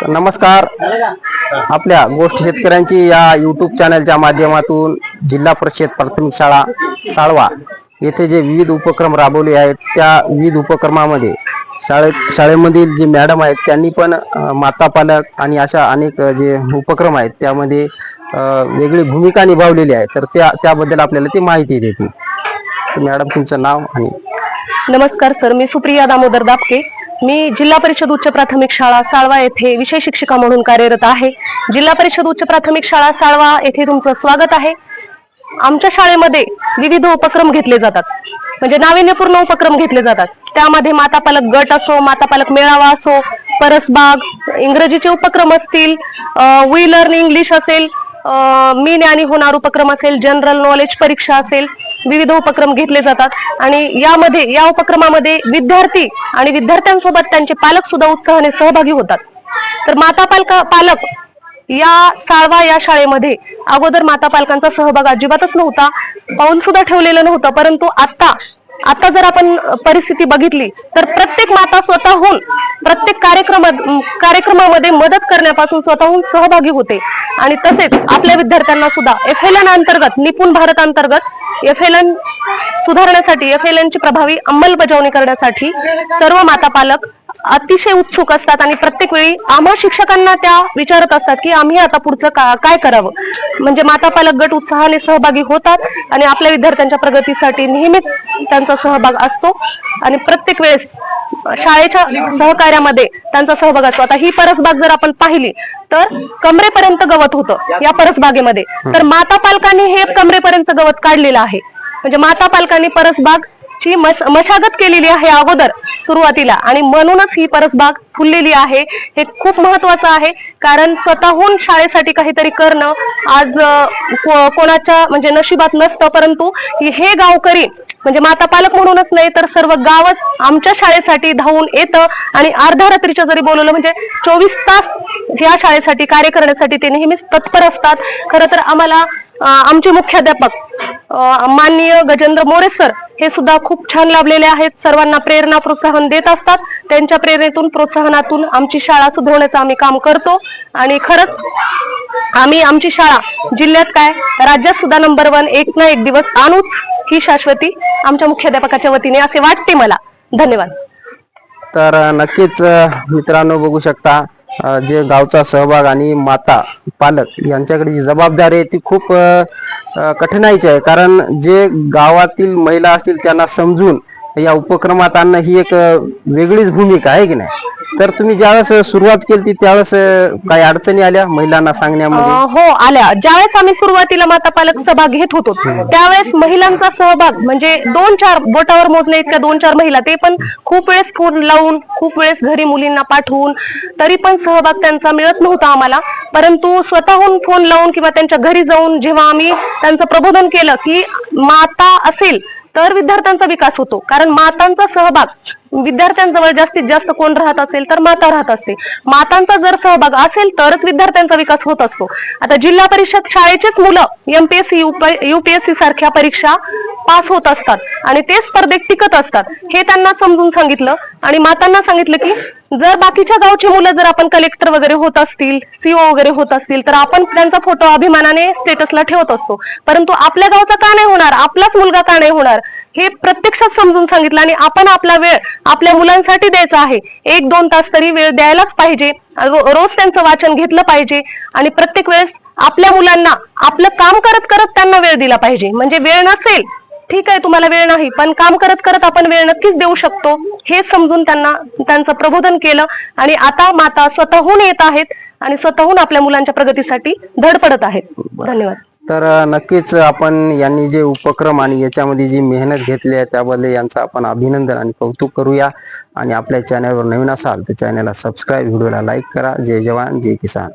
नमस्कार. आपल्या गोष्ट शेतकऱ्यांची या यूट्यूब चॅनलच्या माध्यमातून जिल्हा परिषद प्राथमिक शाळा साळवा येथे जे विविध उपक्रम राबवले आहेत त्या विविध उपक्रमामध्ये शाळेमधील जे मॅडम आहेत त्यांनी पण माता पालक आणि अशा अनेक जे उपक्रम आहेत त्यामध्ये वेगळी भूमिका निभावलेली आहे. तर त्याबद्दल आपल्याला ती माहिती देतील. मॅडम तुमचं नाव आणि. नमस्कार सर, मी सुप्रिया दामोदर दापके. मी जिल्हा परिषद उच्च प्राथमिक शाळा साळवा येथे विषय शिक्षिका म्हणून कार्यरत आहे. जिल्हा परिषद उच्च प्राथमिक शाळा साळवा येथे तुमचं स्वागत आहे. आमच्या शाळेमध्ये विविध उपक्रम घेतले जातात, म्हणजे नाविन्यपूर्ण उपक्रम घेतले जातात. त्यामध्ये माता पालक गट असो, माता पालक मेळावा असो, परसबाग, इंग्रजीचे उपक्रम असतील, वी लर्न इंग्लिश असेल, मी ज्ञानी होणार उपक्रम असेल, जनरल नॉलेज परीक्षा असेल, विविध उपक्रम घेतले जातात. आणि या उपक्रमामध्ये विद्यार्थी आणि विद्यार्थ्यांसोबत त्यांचे पालक सुद्धा उत्साहाने सहभागी होतात. तर माता पालक या साळवा या शाळेमध्ये अगोदर माता पालकांचा सहभाग अजिबातच नव्हता, पाऊल सुद्धा ठेवलेलं नव्हतं. परंतु आता जर आपण परिस्थिती बघितली तर प्रत्येक माता स्वतःहून प्रत्येक कार्यक्रमामध्ये मदत करण्यापासून स्वतःहून सहभागी होते. आणि तसेच आपल्या विद्यार्थ्यांना सुद्धा FLN अंतर्गत, निपुण भारत अंतर्गत FLN सुधारण्यासाठी, FLN ची प्रभावी अंमलबजावणी करण्यासाठी सर्व माता पालक अतिशय उत्सुक असतात. आणि प्रत्येक वेळी आम्हा शिक्षकांना त्या विचारत असतात की आम्ही आता पुढचं काय करावं. म्हणजे माता पालक गट उत्साहाने सहभागी होतात आणि आपल्या विद्यार्थ्यांच्या प्रगतीसाठी नेहमीच त्यांचा सहभाग असतो. आणि प्रत्येक वेळेस शाळेच्या सहकार्यामध्ये त्यांचा सहभाग असतो. आता ही परसबाग जर आपण पाहिली तर कमरेपर्यंत गवत होतं या परसबागेमध्ये, तर माता पालकांनी हे कमरेपर्यंत गवत काढलेलं आहे. म्हणजे माता पालकांनी परसबाग ची मशागत केलेली आहे अगोदर सुरुवातीला, आणि म्हणूनच ही परसबाग फुललेली आहे. हे खूप महत्वाचं आहे, कारण स्वतःहून शाळेसाठी काहीतरी करणं आज कोणाच्या म्हणजे नशिबात नसतं. परंतु हे गावकरी म्हणजे माता पालक म्हणूनच नाही तर सर्व गावच आमच्या शाळेसाठी धावून येतं. आणि अर्ध्या रात्रीच्या जरी बोलवलं म्हणजे 24 तास या शाळेसाठी कार्य करण्यासाठी ते नेहमीच तत्पर असतात. खरं तर आम्हाला आमचे मुख्याध्यापक माननीय गजेंद्र मोरे सर हे सुद्धा खूप छान लाभलेले आहेत. सर्वांना प्रेरणा प्रोत्साहन देत असतात. त्यांच्या प्रेरणेतून प्रोत्साहनातून आमची शाळा सुधारण्याचं आम्ही काम करतो. आणि खरंच आम्ही आमची शाळा जिल्ह्यात काय राज्यात सुद्धा नंबर 1 एक ना एक दिवस आणूच, ही शाश्वती आमच्या मुख्याध्यापकाच्या वतीने असे वाटते मला. धन्यवाद. तर नक्कीच मित्रांनो बघू शकता जे गावचा सहभाग आणि माता पालक यांच्याकडे जी जबाबदारी आहे ती खूप कठीणाईची आहे. कारण जे गावातील महिला असतील त्यांना समजून या उपक्रमात आणणं ही एक वेगळीच भूमिका आहे की नाही. तर तुम्ही ज्यावेळेस सुरुवात केली त्यावेळेस काही अडचणी आल्या महिलांना सांगण्यामध्ये? हो आल्या. ज्यावेळेस आम्ही सुरुवातीला माता पालक सभा घेत होतो त्यावेळेस महिलांचा सहभाग म्हणजे 2-4 बोटावर मोजणे इतक्या 2-4 महिला, ते पण खूप वेळेस फोन लावून, खूप वेळेस घरी मुलींना पाठवून, तरी पण सहभाग त्यांचा मिळत नव्हता आम्हाला. परंतु स्वतःहून फोन लावून किंवा त्यांच्या घरी जाऊन जेव्हा आम्ही त्यांचं प्रबोधन केलं की माता असेल तर विद्यार्थ्यांचा विकास होतो. कारण मातांचा सहभाग विद्यार्थ्यांजवळ जास्तीत जास्त कोण राहत असेल तर माता राहत असते. मातांचा जर सहभाग असेल तरच विद्यार्थ्यांचा विकास होत असतो. आता जिल्हा परिषद शाळेचेच मुलं MPSC UPSC सारख्या परीक्षा पास होत असतात आणि ते स्पर्धेत टिकत असतात, हे त्यांना समजून सांगितलं. आणि मातांना सांगितलं की जर बाकीच्या गावची मुलं जर आपण कलेक्टर वगैरे होत असतील, CO वगैरे होत असतील तर आपण त्यांचा फोटो अभिमानाने स्टेटसला ठेवत असतो, परंतु आपल्या गावचा का नाही होणार, आपलाच मुलगा का नाही होणार, हे प्रत्यक्षात समजून सांगितलं. आणि आपण आपला वेळ आपल्या मुलांसाठी द्यायचा आहे. 1-2 तास तरी वेळ द्यायलाच पाहिजे. रोज त्यांचं वाचन घेतलं पाहिजे आणि प्रत्येक वेळेस आपल्या मुलांना आपलं काम करत करत त्यांना वेळ दिला पाहिजे. म्हणजे वेळ नसेल ठीक आहे, तुम्हाला वेळ नाही, पण काम करत करत आपण वेळ नक्कीच देऊ शकतो, हे समजून त्यांना त्यांचं प्रबोधन केलं. आणि आता माता स्वतःहून येत आहेत आणि स्वतःहून आपल्या मुलांच्या प्रगतीसाठी धडपडत आहेत. धन्यवाद. तर नक्कीच आपण यांनी जे उपक्रम आणि याच्यामध्ये जी मेहनत घेतली आहे त्याबद्दल यांचं आपण अभिनंदन आणि कौतुक करूया. आणि आपल्या चॅनलवर नवीन असाल तर चॅनलला सबस्क्राईब, व्हिडिओला लाईक करा. जय जवान जय किसान.